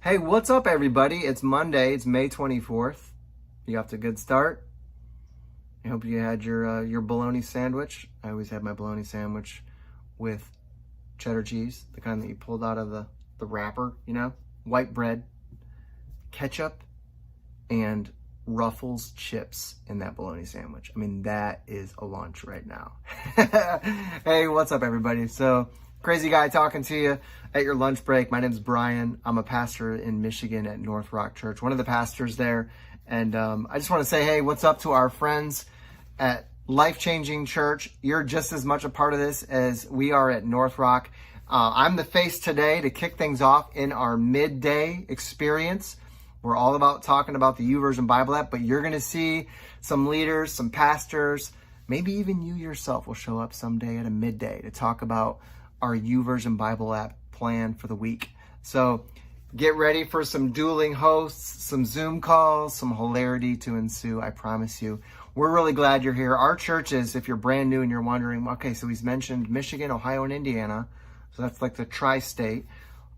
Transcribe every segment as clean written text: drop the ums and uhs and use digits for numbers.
Hey, what's up, everybody? It's Monday. It's May 24th. You off to a good start? I hope you had your bologna sandwich. I always have my bologna sandwich with cheddar cheese, the kind that you pulled out of the wrapper, white bread, ketchup, and Ruffles chips in that bologna sandwich. I mean, that is a lunch right now. Hey, what's up, everybody? So, crazy guy talking to you at your lunch break. My name's Brian. I'm a pastor in Michigan at North Rock Church, one of the pastors there. And I just want to say, hey, what's up to our friends at Life Changing Church? You're just as much a part of this as we are at North Rock. I'm the face today to kick things off in our MidDay experience. We're all about talking about the YouVersion Bible app, but you're going to see some leaders, some pastors, maybe even you yourself will show up someday at a MidDay to talk about our YouVersion Bible app plan for the week. So get ready for some dueling hosts, some Zoom calls, some hilarity to ensue, I promise you. We're really glad you're here. Our churches, if you're brand new and you're wondering, okay, so he's mentioned Michigan, Ohio, and Indiana. So that's like the tri-state.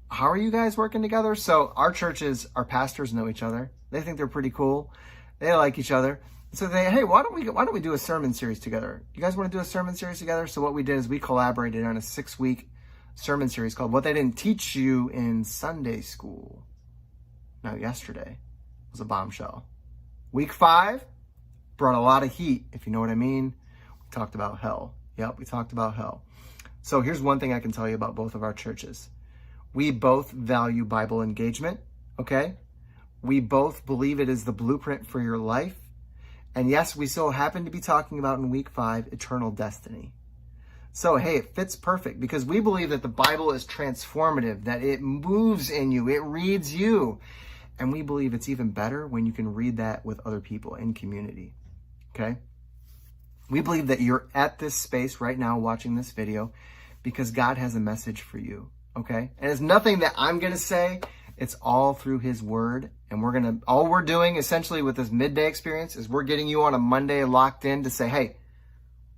How are you guys working together? So our churches, our pastors know each other. They think they're pretty cool. They like each other. So hey, why don't we do a sermon series together? You guys want to do a sermon series together? So what we did is we collaborated on a 6-week sermon series called What They Didn't Teach You in Sunday School. Now, yesterday was a bombshell. Week 5 brought a lot of heat, if you know what I mean. We talked about hell. Yep, we talked about hell. So here's one thing I can tell you about both of our churches. We both value Bible engagement, okay? We both believe it is the blueprint for your life. And yes, we still happen to be talking about in week 5, eternal destiny. So, hey, it fits perfect because we believe that the Bible is transformative, that it moves in you, it reads you. And we believe it's even better when you can read that with other people in community, okay? We believe that you're at this space right now watching this video because God has a message for you, okay? And it's nothing that I'm going to say. It's all through his word. And all we're doing essentially with this MidDay experience is we're getting you on a Monday locked in to say, hey,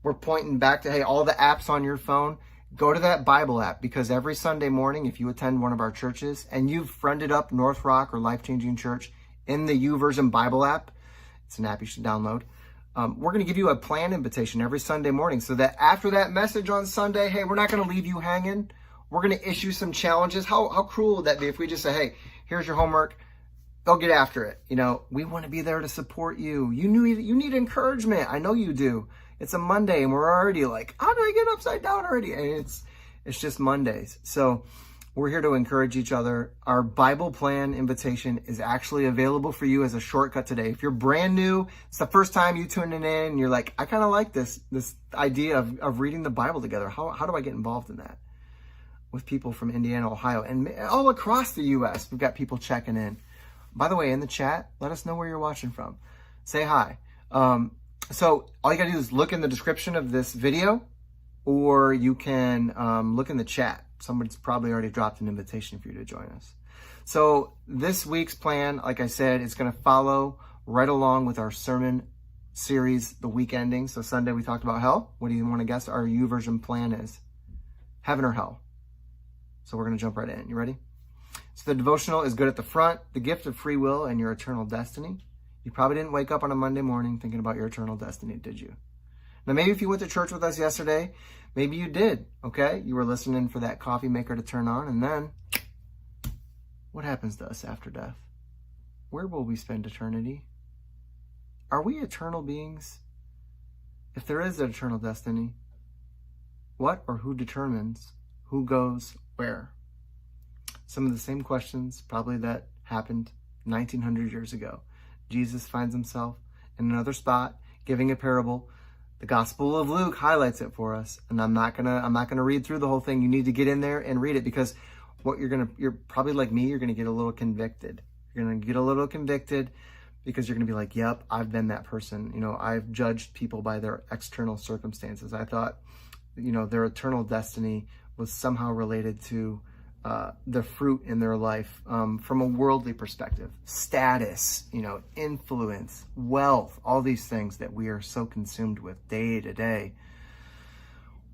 we're pointing back to, hey, all the apps on your phone, go to that Bible app because every Sunday morning, if you attend one of our churches and you've friended up North Rock or Life Changing Church in the YouVersion Bible app, it's an app you should download. We're going to give you a plan invitation every Sunday morning so that after that message on Sunday, hey, we're not going to leave you hanging. We're going to issue some challenges. How cruel would that be if we just say, hey, here's your homework. Go get after it. We want to be there to support you. You need encouragement. I know you do. It's a Monday and we're already like, how did I get upside down already? And it's just Mondays. So we're here to encourage each other. Our Bible plan invitation is actually available for you as a shortcut today. If you're brand new, it's the first time you tuning in and you're like, I kind of like this idea of reading the Bible together. How do I get involved in that? With people from Indiana, Ohio, and all across the U.S. We've got people checking in. By the way, in the chat, let us know where you're watching from. Say hi. So all you got to do is look in the description of this video, or you can look in the chat. Somebody's probably already dropped an invitation for you to join us. So this week's plan, like I said, is going to follow right along with our sermon series, the week ending. So Sunday we talked about hell. What do you want to guess our YouVersion plan is? Heaven or hell? So we're going to jump right in. You ready? So the devotional is good at the front, the gift of free will and your eternal destiny. You probably didn't wake up on a Monday morning thinking about your eternal destiny, did you? Now, maybe if you went to church with us yesterday, maybe you did, okay? You were listening for that coffee maker to turn on, and then what happens to us after death? Where will we spend eternity? Are we eternal beings? If there is an eternal destiny, what or who determines who goes where? Some of the same questions probably that happened 1900 years ago. Jesus finds himself in another spot giving a parable. The Gospel of Luke highlights it for us, and I'm not gonna read through the whole thing. You need to get in there and read it because you're probably like me, you're gonna get a little convicted. You're gonna get a little convicted because you're gonna be like, yep, I've been that person. I've judged people by their external circumstances. I thought, their eternal destiny was somehow related to the fruit in their life from a worldly perspective, status, influence, wealth, all these things that we are so consumed with day to day.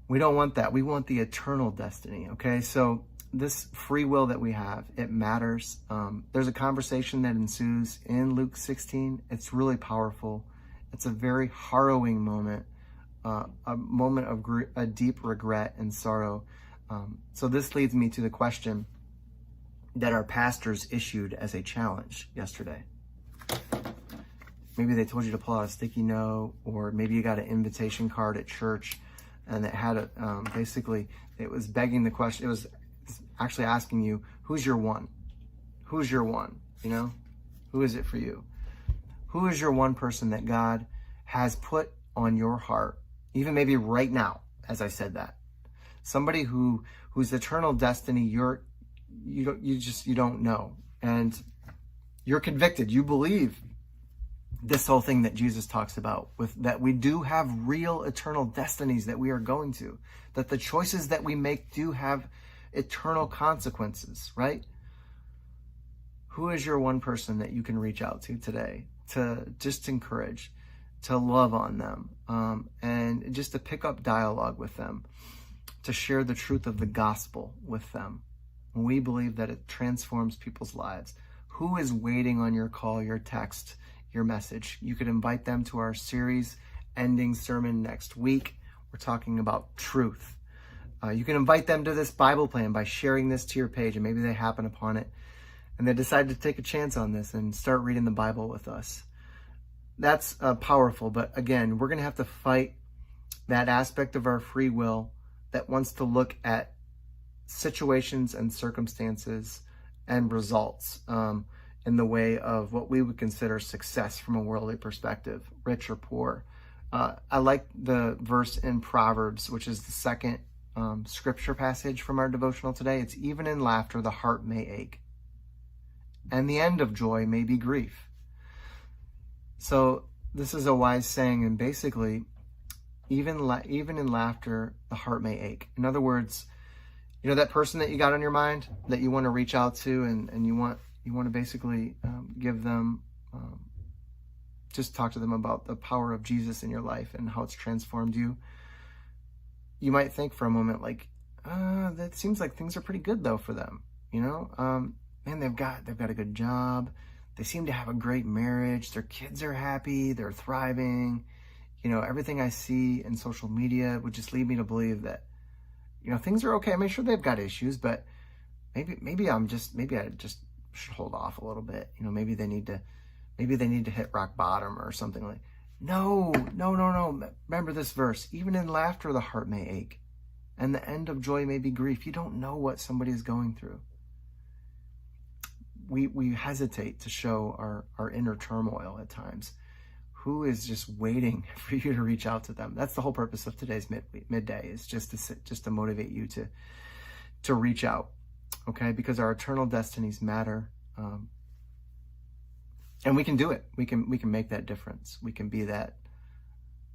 We don't want that. We want the eternal destiny, okay? So this free will that we have, it matters. There's a conversation that ensues in Luke 16. It's really powerful. It's a very harrowing moment, a moment of a deep regret and sorrow. So this leads me to the question that our pastors issued as a challenge yesterday. Maybe they told you to pull out a sticky note, or maybe you got an invitation card at church, and it had basically, it was begging the question. It was actually asking you, who's your one? Who's your one? You know, who is it for you? Who is your one person that God has put on your heart, even maybe right now, as I said that? Somebody whose eternal destiny you don't know, and you're convicted. You believe this whole thing that Jesus talks about, with that we do have real eternal destinies that we are going to, that the choices that we make do have eternal consequences, right? Who is your one person that you can reach out to today to just encourage, to love on them, and just to pick up dialogue with them, to share the truth of the gospel with them? We believe that it transforms people's lives. Who is waiting on your call, your text, your message? You could invite them to our series ending sermon next week. We're talking about truth. You can invite them to this Bible plan by sharing this to your page, and maybe they happen upon it and they decide to take a chance on this and start reading the Bible with us. That's powerful, but again, we're going to have to fight that aspect of our free will that wants to look at situations and circumstances and results in the way of what we would consider success from a worldly perspective, rich or poor. I like the verse in Proverbs, which is the second scripture passage from our devotional today. It's even in laughter, the heart may ache, and the end of joy may be grief. So this is a wise saying, and basically, even in laughter, the heart may ache. In other words, you know that person that you got on your mind that you want to reach out to, and you want to basically give them, just talk to them about the power of Jesus in your life and how it's transformed you. You might think for a moment like, that seems like things are pretty good though for them. You know, man, they've got a good job. They seem to have a great marriage. Their kids are happy. They're thriving. You know, everything I see in social media would just lead me to believe that, you know, things are okay. I mean, sure, they've got issues, but maybe I just should hold off a little bit. You know, maybe they need to hit rock bottom or something like. No. Remember this verse. Even in laughter, the heart may ache, and the end of joy may be grief. You don't know what somebody is going through. We hesitate to show our inner turmoil at times. Who is just waiting for you to reach out to them? That's the whole purpose of today's midday, is just to motivate you to reach out, okay? Because our eternal destinies matter, and we can do it. We can make that difference. We can be that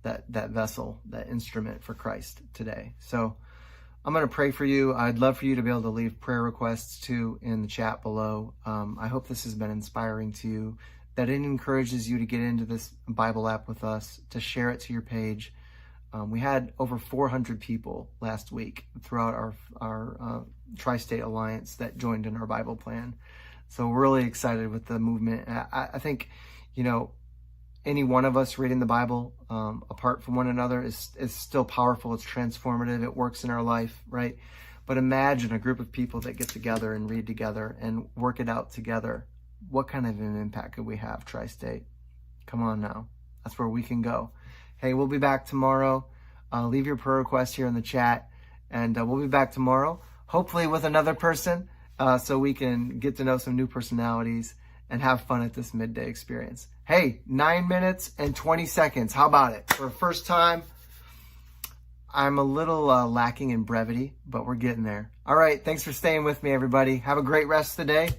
vessel, that instrument for Christ today. So I'm going to pray for you. I'd love for you to be able to leave prayer requests too in the chat below. I hope this has been inspiring to you, that it encourages you to get into this Bible app with us, to share it to your page. We had over 400 people last week throughout our Tri-State Alliance that joined in our Bible plan. So we're really excited with the movement. I think, you know, any one of us reading the Bible apart from one another is still powerful. It's transformative. It works in our life, right? But imagine a group of people that get together and read together and work it out together. What kind of an impact could we have, Tri-State? Come on now. That's where we can go. Hey, we'll be back tomorrow. Leave your prayer requests here in the chat, and we'll be back tomorrow, hopefully with another person, so we can get to know some new personalities and have fun at this midday experience. Hey, 9 minutes and 20 seconds. How about it? For the first time, I'm a little lacking in brevity, but we're getting there. All right, thanks for staying with me, everybody. Have a great rest of the day.